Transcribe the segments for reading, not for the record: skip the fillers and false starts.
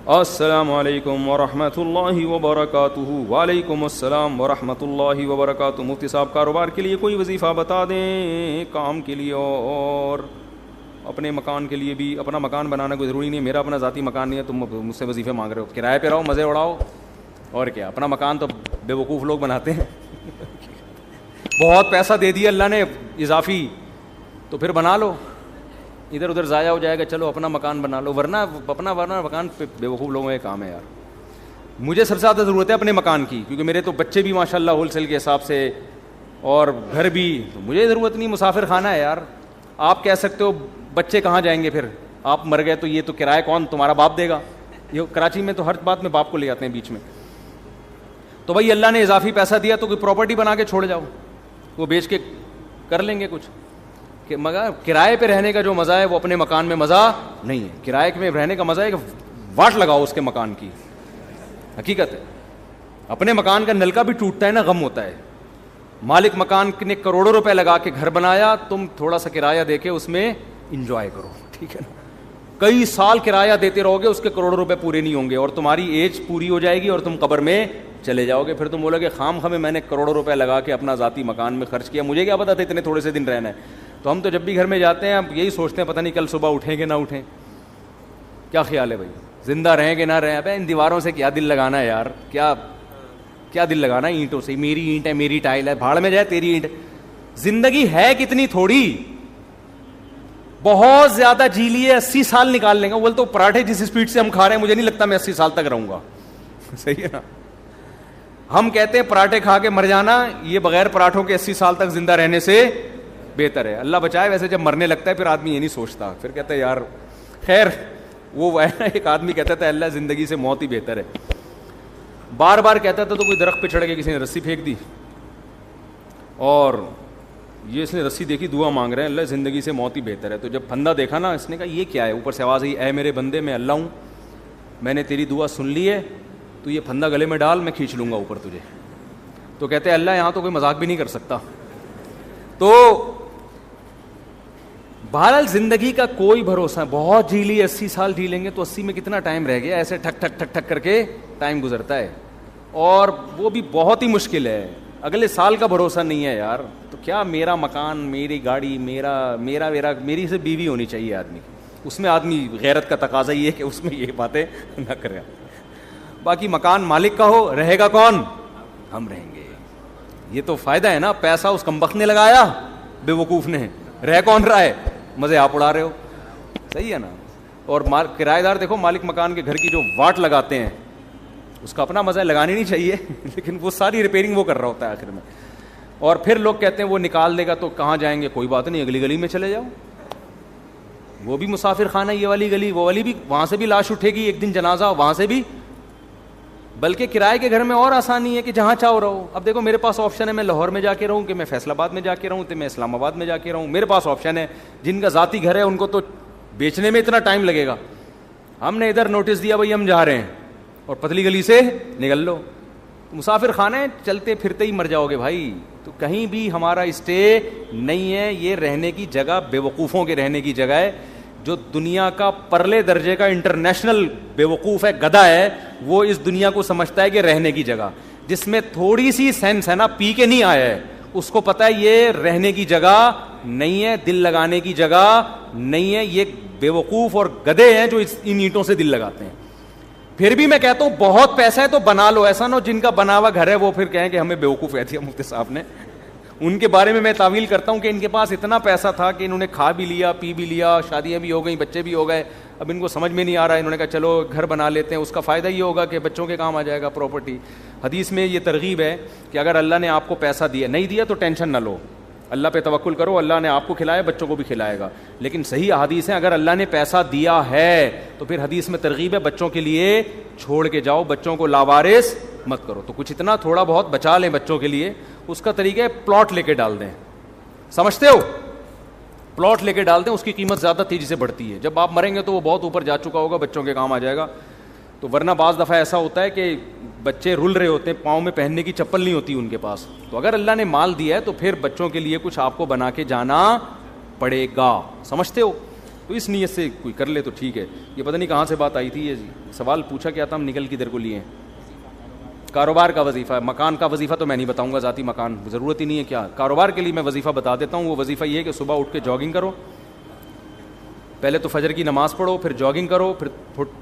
السلام علیکم ورحمۃ اللہ وبرکاتہ. وعلیکم السلام ورحمۃ اللہ وبرکاتہ. مفتی صاحب کاروبار کے لیے کوئی وظیفہ بتا دیں, کام کے لیے اور اپنے مکان کے لیے بھی. اپنا مکان بنانا کوئی ضروری نہیں ہے, میرا اپنا ذاتی مکان نہیں ہے, تم مجھ سے وظیفے مانگ رہے ہو. کرائے پہ رہو, مزے اڑاؤ, اور کیا. اپنا مکان تو بے وقوف لوگ بناتے ہیں. بہت پیسہ دے دیا اللہ نے اضافی, تو پھر بنا لو, ادھر ادھر ضائع ہو جائے گا, چلو اپنا مکان بنا لو. ورنہ مکان پہ بے وقوف لوگوں کا کام ہے یار. مجھے سب سے زیادہ ضرورت ہے اپنے مکان کی, کیونکہ میرے تو بچے بھی ماشاء اللہ ہول سیل کے حساب سے, اور گھر بھی. تو مجھے ضرورت نہیں, مسافر خانہ ہے یار. آپ کہہ سکتے ہو بچے کہاں جائیں گے پھر, آپ مر گئے تو یہ تو کرایہ کون, تمہارا باپ دے گا. یہ کراچی میں تو ہر بات میں باپ کو لے جاتے ہیں بیچ میں. تو بھائی اللہ نے اضافی پیسہ دیا تو کوئی پراپرٹی بنا کے چھوڑ جاؤ, وہ بیچ کے کر لیں گے کچھ. کہ مگر کرائے پہ رہنے کا جو مزہ ہے وہ اپنے مکان میں مزہ نہیں ہے. کرائے میں رہنے کا مزہ ہے کہ واٹ لگاؤ اس کے مکان کی, حقیقت ہے. اپنے مکان کا نلکا بھی ٹوٹتا ہے نا, غم ہوتا ہے. مالک مکان نے کروڑوں روپے لگا کے گھر بنایا, تم تھوڑا سا کرایہ دے کے اس میں انجوائے کرو, ٹھیک ہے نا. کئی سال کرایہ دیتے رہو گے, اس کے کروڑوں روپے پورے نہیں ہوں گے, اور تمہاری ایج پوری ہو جائے گی اور تم قبر میں چلے جاؤ گے. پھر تم بولو گے خام خامے میں نے کروڑوں روپے لگا کے اپنا ذاتی مکان میں خرچ کیا, مجھے کیا پتا تھا اتنے تھوڑے سے دن رہنا ہے. تو ہم تو جب بھی گھر میں جاتے ہیں اب یہی سوچتے ہیں پتہ نہیں کل صبح اٹھیں گے نہ اٹھیں. کیا خیال ہے بھائی, زندہ رہیں گے نہ رہیں. ابے ان دیواروں سے کیا دل لگانا ہے یار, کیا دل لگانا ہے اینٹوں سے. میری اینٹ ہے, میری ٹائل ہے, بھاڑ میں جائے تیری اینٹ. زندگی ہے کتنی تھوڑی, بہت زیادہ جی لیے 80 سال نکال لیں گے. بول تو پراٹھے جس اسپیڈ سے ہم کھا رہے ہیں مجھے نہیں لگتا میں 80 سال تک رہوں گا. صحیح ہے نا. ہم کہتے ہیں پراٹھے کھا کے مر جانا, یہ بغیر پراٹھوں کے 80 سال تک زندہ رہنے سے بہتر ہے. اللہ بچائے. ویسے جب مرنے لگتا ہے پھر آدمی یہ نہیں سوچتا, پھر کہتا ہے یار خیر. وہ ایک آدمی کہتا تھا اللہ زندگی سے موت ہی بہتر ہے. بار بار کہتا تھا تو کوئی درخت پہ چڑھ کے کسی نے رسی پھینک دی, اور یہ اس نے رسی دیکھی, دعا مانگ رہے ہیں اللہ زندگی سے موت ہی بہتر ہے. تو جب پھندا دیکھا نا, اس نے کہا یہ کیا ہے. اوپر سے آواز آئی, اے میرے بندے میں اللہ ہوں, میں نے تیری دعا سن لی ہے, تو یہ پھندا گلے میں ڈال, میں کھینچ لوں گا اوپر تجھے. تو کہتے ہیں اللہ یہاں تو کوئی مذاق بھی نہیں کر سکتا. تو بہرحال زندگی کا کوئی بھروسہ ہے. بہت جی لی, 80 سال جی لیں گے تو 80 میں کتنا ٹائم رہ گیا. ایسے ٹھک ٹھک ٹھک ٹھک کر کے ٹائم گزرتا ہے, اور وہ بھی بہت ہی مشکل ہے. اگلے سال کا بھروسہ نہیں ہے یار. تو کیا میرا مکان, میری گاڑی, میری سے بیوی ہونی چاہیے آدمی. اس میں آدمی غیرت کا تقاضا یہ ہے کہ اس میں یہ باتیں نہ کرے. باقی مکان مالک کا ہو, رہے گا کون, ہم رہیں گے. یہ تو فائدہ ہے نا. پیسہ اس کمبخت نے لگایا, بے وقوف نے, رہ کون رہا ہے, مزے آپ اڑا رہے ہو. صحیح ہے نا. اور کرایہ دار دیکھو, مالک مکان کے گھر کی جو واٹ لگاتے ہیں اس کا اپنا مزہ ہے, لگانی نہیں چاہیے لیکن وہ ساری ریپیئرنگ وہ کر رہا ہوتا ہے آخر میں. اور پھر لوگ کہتے ہیں وہ نکال دے گا تو کہاں جائیں گے, کوئی بات نہیں, اگلی گلی میں چلے جاؤ. وہ بھی مسافر خانہ, یہ والی گلی, وہ والی بھی, وہاں سے بھی لاش اٹھے گی ایک دن, جنازہ وہاں سے بھی. بلکہ کرائے کے گھر میں اور آسانی ہے کہ جہاں چاہو رہو. اب دیکھو میرے پاس آپشن ہے, میں لاہور میں جا کے رہوں, کہ میں فیصل آباد میں جا کے رہوں, تو میں اسلام آباد میں جا کے رہوں. میرے پاس آپشن ہے. جن کا ذاتی گھر ہے ان کو تو بیچنے میں اتنا ٹائم لگے گا. ہم نے ادھر نوٹس دیا بھائی ہم جا رہے ہیں, اور پتلی گلی سے نکل لو. مسافر خانے چلتے پھرتے ہی مر جاؤ گے بھائی. تو کہیں بھی ہمارا اسٹے نہیں ہے. یہ رہنے کی جگہ بے وقوفوں کے رہنے کی جگہ ہے. جو دنیا کا پرلے درجے کا انٹرنیشنل بے وقوف ہے, گدھا ہے, وہ اس دنیا کو سمجھتا ہے کہ رہنے کی جگہ, جس میں تھوڑی سی سینس ہے نا, پی کے نہیں آیا ہے, اس کو پتا ہے یہ رہنے کی جگہ نہیں ہے, دل لگانے کی جگہ نہیں ہے. یہ بے وقوف اور گدھے ہیں جو ان اینٹوں سے دل لگاتے ہیں. پھر بھی میں کہتا ہوں بہت پیسہ ہے تو بنا لو. ایسا نہ ہو جن کا بنا ہوا گھر ہے وہ پھر کہیں کہ ہمیں بے وقوف کہہ دیا مفتی صاحب نے. ان کے بارے میں تعویل کرتا ہوں کہ ان کے پاس اتنا پیسہ تھا کہ انہوں نے کھا بھی لیا, پی بھی لیا, شادیاں بھی ہو گئیں, بچے بھی ہو گئے. اب ان کو سمجھ میں نہیں آ رہا ہے, انہوں نے کہا چلو گھر بنا لیتے ہیں. اس کا فائدہ یہ ہوگا کہ بچوں کے کام آ جائے گا پراپرٹی. حدیث میں یہ ترغیب ہے کہ اگر اللہ نے آپ کو پیسہ دیا, نہیں دیا تو ٹینشن نہ لو, اللہ پہ توکل کرو, اللہ نے آپ کو کھلایا, بچوں کو بھی کھلائے گا. لیکن صحیح حدیث ہے, اگر اللہ نے پیسہ دیا ہے تو پھر حدیث میں ترغیب ہے بچوں کے لیے چھوڑ کے جاؤ, بچوں کو لاوارث مت کرو. تو کچھ اتنا تھوڑا بہت بچا لیں بچوں کے لیے. اس کا طریقہ ہے پلاٹ لے کے ڈال دیں. سمجھتے ہو, پلاٹ لے کے ڈال دیں, اس کی قیمت زیادہ تیزی سے بڑھتی ہے. جب آپ مریں گے تو وہ بہت اوپر جا چکا ہوگا, بچوں کے کام آ جائے گا. تو ورنہ بعض دفعہ ایسا ہوتا ہے کہ بچے رل رہے ہوتے ہیں, پاؤں میں پہننے کی چپل نہیں ہوتی ان کے پاس. تو اگر اللہ نے مال دیا ہے تو پھر بچوں کے لیے کچھ آپ کو بنا کے جانا پڑے گا. سمجھتے ہو. تو اس نیت سے کوئی کر لے تو ٹھیک ہے. یہ پتہ نہیں کہاں سے بات آئی تھی, یہ سوال پوچھا کیا تھا, ہم نکل کدھر کو لیے ہیں. کاروبار کا وظیفہ, مکان کا وظیفہ تو میں نہیں بتاؤں گا, ذاتی مکان ضرورت ہی نہیں ہے. کیا کاروبار کے لیے میں وظیفہ بتا دیتا ہوں. وہ وظیفہ یہ ہے کہ صبح اٹھ کے جاگنگ کرو, پہلے تو فجر کی نماز پڑھو, پھر جاگنگ کرو, پھر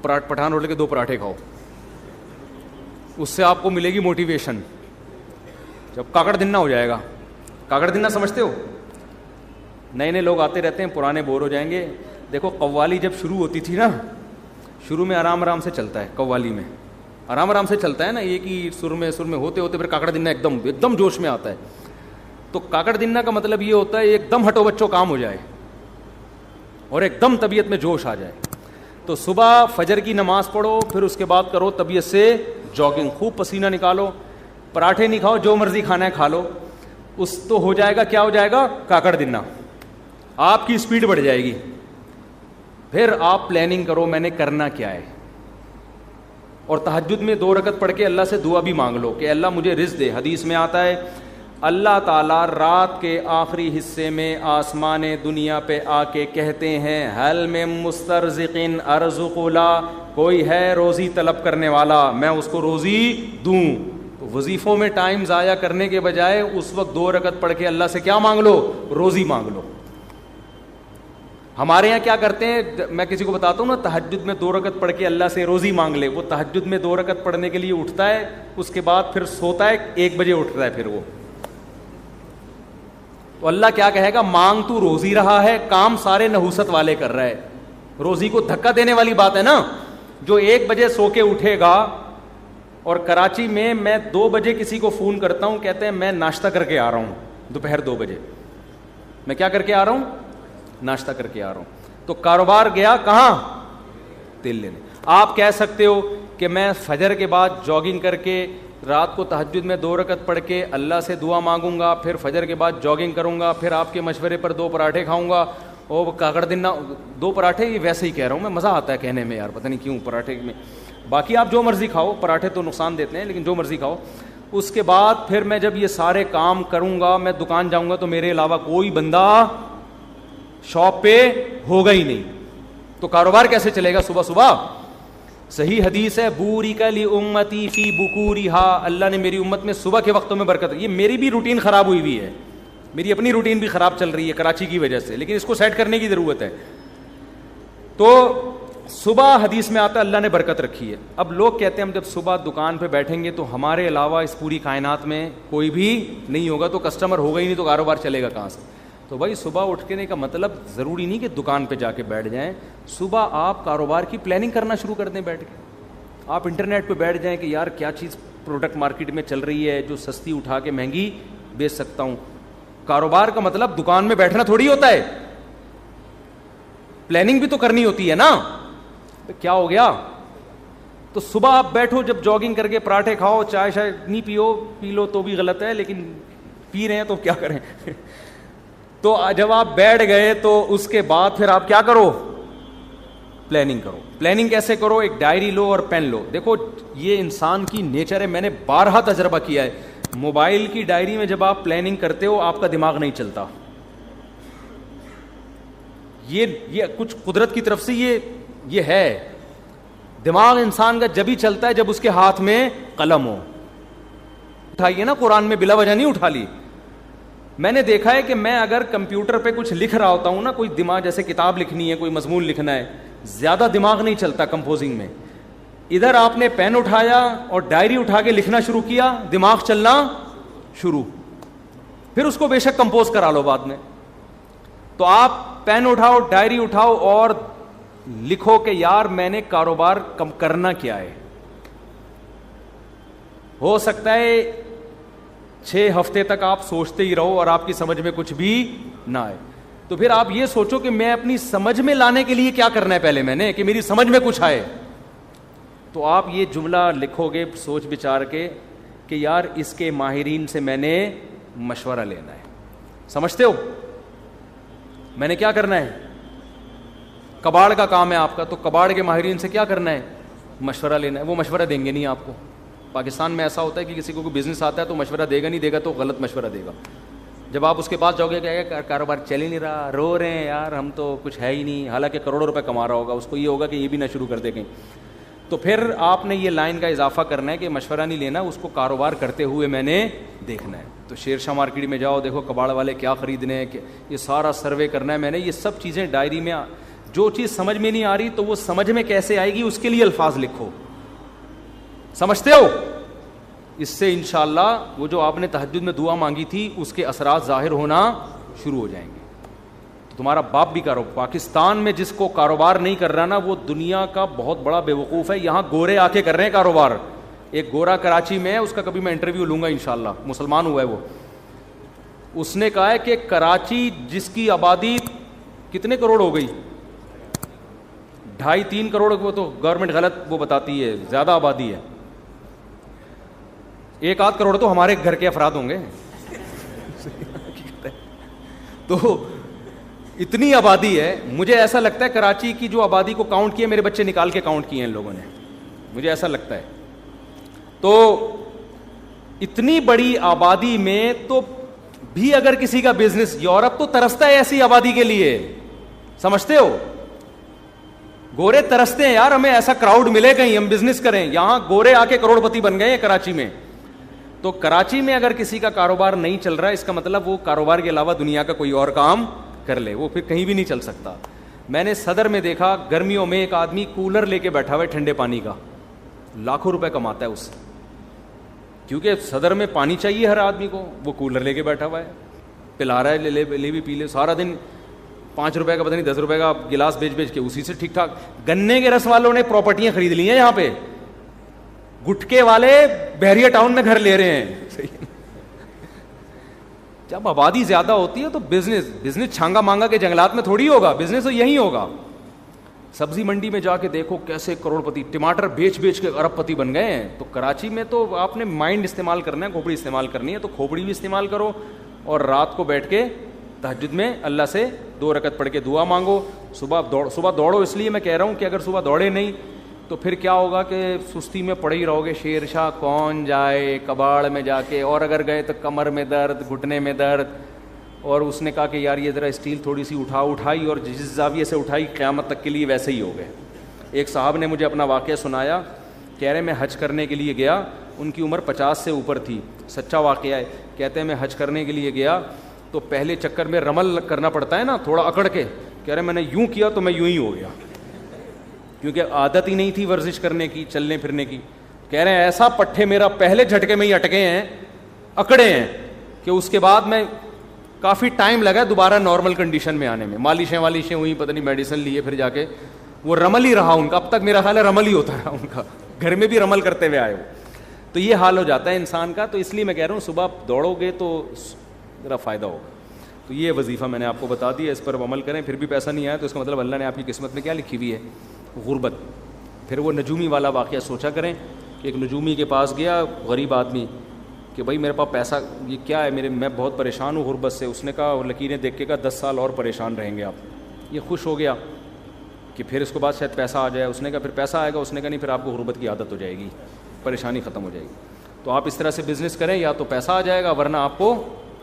پٹھان ہوٹل کے 2 پراٹھے کھاؤ. اس سے آپ کو ملے گی موٹیویشن. جب کاکڑ دن نہ ہو جائے گا. کاکڑ دن نہ سمجھتے ہو, نئے نئے لوگ آتے رہتے ہیں, پرانے بور ہو جائیں گے. دیکھو قوالی جب شروع ہوتی تھی نا, شروع میں آرام آرام سے چلتا ہے, قوالی میں آرام آرام سے چلتا ہے نا, ایک ہی سر میں ہوتے ہوتے پھر کاکڑ دنہ ایک دم جوش میں آتا ہے. تو کاکڑ دنہ کا مطلب یہ ہوتا ہے ایک دم ہٹو بچوں کام ہو جائے اور ایک دم طبیعت میں جوش آ جائے. تو صبح فجر کی نماز پڑھو, پھر اس کے بعد کرو طبیعت سے جاگنگ, خوب پسینہ نکالو. پراٹھے نہیں کھاؤ, جو مرضی کھانا ہے کھا لو. اس تو ہو جائے گا, کیا ہو جائے گا, کاکڑ دنہ. آپ کی اسپیڈ بڑھ جائے گی. پھر آپ پلاننگ کرو میں نے کرنا کیا ہے, اور تہجد میں 2 رکعت پڑھ کے اللہ سے دعا بھی مانگ لو کہ اللہ مجھے رزق دے. حدیث میں آتا ہے اللہ تعالیٰ رات کے آخری حصے میں آسمان دنیا پہ آ کے کہتے ہیں حل میں مسترزقن ارزق لا, کوئی ہے روزی طلب کرنے والا, میں اس کو روزی دوں. وظیفوں میں ٹائم ضائع کرنے کے بجائے اس وقت 2 رکعت پڑھ کے اللہ سے کیا مانگ لو, روزی مانگ لو. ہمارے یہاں کیا کرتے ہیں, میں کسی کو بتاتا ہوں نا تہجد میں 2 رکعت پڑھ کے اللہ سے روزی مانگ لے. وہ تہجد میں 2 رکعت پڑھنے کے لیے اٹھتا ہے, اس کے بعد پھر سوتا ہے, 1 بجے اٹھتا ہے پھر وہ. تو اللہ کیا کہے گا, مانگ تو روزی رہا ہے, کام سارے نحوست والے کر رہا ہے. روزی کو دھکا دینے والی بات ہے نا. جو 1 بجے سو کے اٹھے گا, اور کراچی میں 2 بجے کسی کو فون کرتا ہوں, کہتے ہیں میں ناشتہ کر کے آ رہا ہوں, دوپہر 2 بجے میں کیا کر کے آ رہا ہوں, ناشتہ کر کے آ رہا ہوں. تو کاروبار گیا کہاں, تیل لینے. آپ کہہ سکتے ہو کہ میں فجر کے بعد جاگنگ کر کے رات کو تہجد میں 2 رکعت پڑھ کے اللہ سے دعا مانگوں گا, پھر فجر کے بعد جاگنگ کروں گا, پھر آپ کے مشورے پر 2 پراٹھے کھاؤں گا. اور کاکڑ دن 2 پراٹھے, یہ ویسے ہی کہہ رہا ہوں میں, مزہ آتا ہے کہنے میں یار, پتہ نہیں کیوں پراٹھے میں. باقی آپ جو مرضی کھاؤ, پراٹھے تو نقصان دیتے ہیں لیکن جو مرضی کھاؤ. اس کے بعد پھر میں جب یہ سارے کام کروں گا, میں دکان جاؤں گا تو میرے علاوہ کوئی بندہ شاپ پہ ہوگا ہی نہیں. تو کاروبار کیسے چلے گا صبح صبح. صحیح حدیث ہے بوری کا لی امتی فی بکورہا, اللہ نے میری امت میں صبح کے وقتوں میں برکت. یہ میری بھی روٹین خراب ہوئی ہوئی ہے, میری اپنی روٹین بھی خراب چل رہی ہے کراچی کی وجہ سے, لیکن اس کو سیٹ کرنے کی ضرورت ہے. تو صبح حدیث میں آتا ہے اللہ نے برکت رکھی ہے. اب لوگ کہتے ہیں ہم جب صبح دکان پہ بیٹھیں گے تو ہمارے علاوہ اس پوری کائنات میں کوئی بھی نہیں ہوگا, تو کسٹمر ہوگا ہی نہیں, تو کاروبار چلے گا کہاں سے. تو بھائی صبح اٹھنے کا مطلب ضروری نہیں کہ دکان پہ جا کے بیٹھ جائیں. صبح آپ کاروبار کی پلاننگ کرنا شروع کر دیں بیٹھ کے. آپ انٹرنیٹ پہ بیٹھ جائیں کہ یار کیا چیز پروڈکٹ مارکیٹ میں چل رہی ہے جو سستی اٹھا کے مہنگی بیچ سکتا ہوں. کاروبار کا مطلب دکان میں بیٹھنا تھوڑی ہوتا ہے, پلاننگ بھی تو کرنی ہوتی ہے نا. کیا ہو گیا, تو صبح آپ بیٹھو, جب جاگنگ کر کے پراٹھے کھاؤ, چائے شاید نہیں پی لو تو بھی غلط ہے, لیکن پی رہے ہیں تو کیا کریں. تو جب آپ بیٹھ گئے تو اس کے بعد پھر آپ کیا کرو, پلاننگ کرو. پلاننگ کیسے کرو, ایک ڈائری لو اور پین لو. دیکھو یہ انسان کی نیچر ہے, میں نے بارہا تجربہ کیا ہے. موبائل کی ڈائری میں جب آپ پلاننگ کرتے ہو آپ کا دماغ نہیں چلتا. یہ کچھ قدرت کی طرف سے یہ ہے. دماغ انسان کا جب ہی چلتا ہے جب اس کے ہاتھ میں قلم ہو. اٹھائیے نا, قرآن میں بلا وجہ نہیں اٹھا لی. میں نے دیکھا ہے کہ میں اگر کمپیوٹر پہ کچھ لکھ رہا ہوتا ہوں نا, کوئی دماغ جیسے کتاب لکھنی ہے, کوئی مضمون لکھنا ہے, زیادہ دماغ نہیں چلتا کمپوزنگ میں. ادھر آپ نے پین اٹھایا اور ڈائری اٹھا کے لکھنا شروع کیا, دماغ چلنا شروع, پھر اس کو بے شک کمپوز کرا لو بعد میں. تو آپ پین اٹھاؤ, ڈائری اٹھاؤ اور لکھو کہ یار میں نے کاروبار کرنا کیا ہے. ہو سکتا ہے 6 ہفتے تک آپ سوچتے ہی رہو اور آپ کی سمجھ میں کچھ بھی نہ آئے. تو پھر آپ یہ سوچو کہ میں اپنی سمجھ میں لانے کے لیے کیا کرنا ہے پہلے میں نے, کہ میری سمجھ میں کچھ آئے. تو آپ یہ جملہ لکھو گے سوچ بچار کے کہ یار اس کے ماہرین سے میں نے مشورہ لینا ہے. سمجھتے ہو میں نے کیا کرنا ہے, کباڑ کا کام ہے آپ کا, تو کباڑ کے ماہرین سے کیا کرنا ہے, مشورہ لینا ہے. وہ مشورہ دیں گے نہیں آپ کو. پاکستان میں ایسا ہوتا ہے کہ کسی کو کوئی بزنس آتا ہے تو مشورہ دے گا, نہیں دے گا تو غلط مشورہ دے گا. جب آپ اس کے پاس جاؤ گے کہ کاروبار چل ہی نہیں رہا, رو رہے ہیں یار ہم تو کچھ ہے ہی نہیں, حالانکہ کروڑوں روپے کما رہا ہوگا, اس کو یہ ہوگا کہ یہ بھی نہ شروع کر دے کہیں. تو پھر آپ نے یہ لائن کا اضافہ کرنا ہے کہ مشورہ نہیں لینا, اس کو کاروبار کرتے ہوئے میں نے دیکھنا ہے. تو شیر شاہ مارکیٹ میں جاؤ, دیکھو کباڑ والے کیا خریدنے ہیں, یہ سارا سروے کرنا ہے میں نے. یہ سب چیزیں ڈائری میں, جو چیز سمجھ میں نہیں آ رہی تو وہ سمجھ میں کیسے آئے گی اس کے لیے الفاظ لکھو. سمجھتے ہو؟ اس سے انشاءاللہ وہ جو آپ نے تہجد میں دعا مانگی تھی اس کے اثرات ظاہر ہونا شروع ہو جائیں گے. تو تمہارا باپ بھی پاکستان میں جس کو کاروبار نہیں کر رہا نا, وہ دنیا کا بہت بڑا بے وقوف ہے. یہاں گورے آ کے کر رہے ہیں کاروبار. ایک گورا کراچی میں ہے, اس کا کبھی میں انٹرویو لوں گا انشاءاللہ, مسلمان ہوا ہے وہ. اس نے کہا ہے کہ کراچی جس کی آبادی کتنے کروڑ ہو گئی, 2.5-3 کروڑ, وہ تو گورنمنٹ غلط وہ بتاتی ہے, زیادہ آبادی ہے, 1-8 کروڑ تو ہمارے گھر کے افراد ہوں گے. تو اتنی آبادی ہے. مجھے ایسا لگتا ہے کراچی کی جو آبادی کو کاؤنٹ کیا, میرے بچے نکال کے کاؤنٹ کیے ہیں ان لوگوں نے, مجھے ایسا لگتا ہے. تو اتنی بڑی آبادی میں تو بھی اگر کسی کا بزنس, یورپ تو ترستا ہے ایسی آبادی کے لیے, سمجھتے ہو؟ گورے ترستے ہیں یار, ہمیں ایسا کراؤڈ ملے کہیں ہم بزنس کریں. یہاں گورے آ کے کروڑ پتی بن گئے ہیں کراچی میں. تو کراچی میں اگر کسی کا کاروبار نہیں چل رہا, اس کا مطلب وہ کاروبار کے علاوہ دنیا کا کوئی اور کام کر لے, وہ پھر کہیں بھی نہیں چل سکتا. میں نے صدر میں دیکھا, گرمیوں میں ایک آدمی کولر لے کے بیٹھا ہوا ہے ٹھنڈے پانی کا, لاکھوں روپے کماتا ہے اس سے, کیونکہ صدر میں پانی چاہیے ہر آدمی کو. وہ کولر لے کے بیٹھا ہوا ہے, پلا رہا ہے, لے بھی پی لے, سارا دن 5 روپے کا پتہ نہیں 10 روپے کا گلاس بیچ کے اسی سے ٹھیک ٹھاک. گنے کے رس والوں نے پراپرٹیاں خرید لی ہیں یہاں پہ, گٹکے والے بحریہ ٹاؤن میں گھر لے رہے ہیں. جب آبادی زیادہ ہوتی ہے تو بزنس چھانگا مانگا کے جنگلات میں تھوڑی ہوگا, بزنس تو یہی ہوگا. سبزی منڈی میں جا کے دیکھو کیسے کروڑ پتی, ٹماٹر بیچ کے ارب پتی بن گئے ہیں. تو کراچی میں تو آپ نے مائنڈ استعمال کرنا ہے, کھوپڑی استعمال کرنی ہے, تو کھوپڑی بھی استعمال کرو, اور رات کو بیٹھ کے تہجد میں اللہ سے 2 رکعت پڑھ کے دعا مانگو. صبح دوڑو, اس لیے میں کہہ رہا ہوں کہ اگر صبح دوڑے نہیں تو پھر کیا ہوگا کہ سستی میں پڑے ہی رہو گے. شیر شاہ کون جائے کباڑ میں جا کے, اور اگر گئے تو کمر میں درد, گھٹنے میں درد. اور اس نے کہا کہ یار یہ ذرا اسٹیل تھوڑی سی اٹھائی, اور جس زاویے سے اٹھائی قیامت تک کے لیے ویسے ہی ہو گئے. ایک صاحب نے مجھے اپنا واقعہ سنایا, کہہ رہے میں حج کرنے کے لیے گیا, ان کی عمر 50 سے اوپر تھی, سچا واقعہ ہے. کہتے ہیں میں حج کرنے کے لیے گیا تو پہلے چکر میں رمل کرنا پڑتا ہے نا, تھوڑا اکڑ کے. کہہ رہے میں نے یوں کیا تو میں یوں ہی ہو گیا, کیونکہ عادت ہی نہیں تھی ورزش کرنے کی, چلنے پھرنے کی. کہہ رہے ہیں ایسا پٹھے میرا پہلے جھٹکے میں ہی اٹکے ہیں, اکڑے ہیں, کہ اس کے بعد میں کافی ٹائم لگا دوبارہ نارمل کنڈیشن میں آنے میں. مالشیں ہوئی, پتہ نہیں میڈیسن لیے, پھر جا کے وہ رمل ہی رہا ان کا. اب تک میرا خیال ہے رمل ہی ہوتا ہے ان کا, گھر میں بھی رمل کرتے ہوئے آئے ہو. تو یہ حال ہو جاتا ہے انسان کا. تو اس لیے میں کہہ رہا ہوں صبح دوڑو گے تو ذرا فائدہ ہوگا. تو یہ وظیفہ میں نے آپ کو بتا دیا, اس پر عمل کریں. پھر بھی پیسہ نہیں آیا تو اس کا مطلب اللہ نے آپ کی قسمت میں کیا لکھی ہوئی ہے, غربت. پھر وہ نجومی والا واقعہ سوچا کریں کہ ایک نجومی کے پاس گیا غریب آدمی کہ بھائی میرے پاس پیسہ یہ کیا ہے, میں بہت پریشان ہوں غربت سے. اس نے کہا, اور لکیریں دیکھ کے کہا 10 سال اور پریشان رہیں گے آپ. یہ خوش ہو گیا کہ پھر اس کے بعد شاید پیسہ آ جائے. اس نے کہا پھر پیسہ آئے گا. اس نے کہا نہیں, پھر آپ کو غربت کی عادت ہو جائے گی, پریشانی ختم ہو جائے گی. تو آپ اس طرح سے بزنس کریں, یا تو پیسہ آ جائے گا ورنہ آپ کو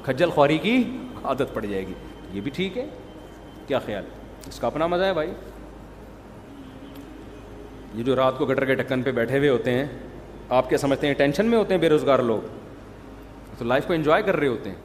کھجل خواری کی عادت پڑ جائے گی. یہ بھی ٹھیک ہے, کیا خیال, اس کا اپنا مزہ ہے بھائی. یہ جو رات کو گٹر کے ڈھکن پہ بیٹھے ہوئے ہوتے ہیں, آپ کیا سمجھتے ہیں ٹینشن میں ہوتے ہیں بے روزگار لوگ؟ تو لائف کو انجوائے کر رہے ہوتے ہیں.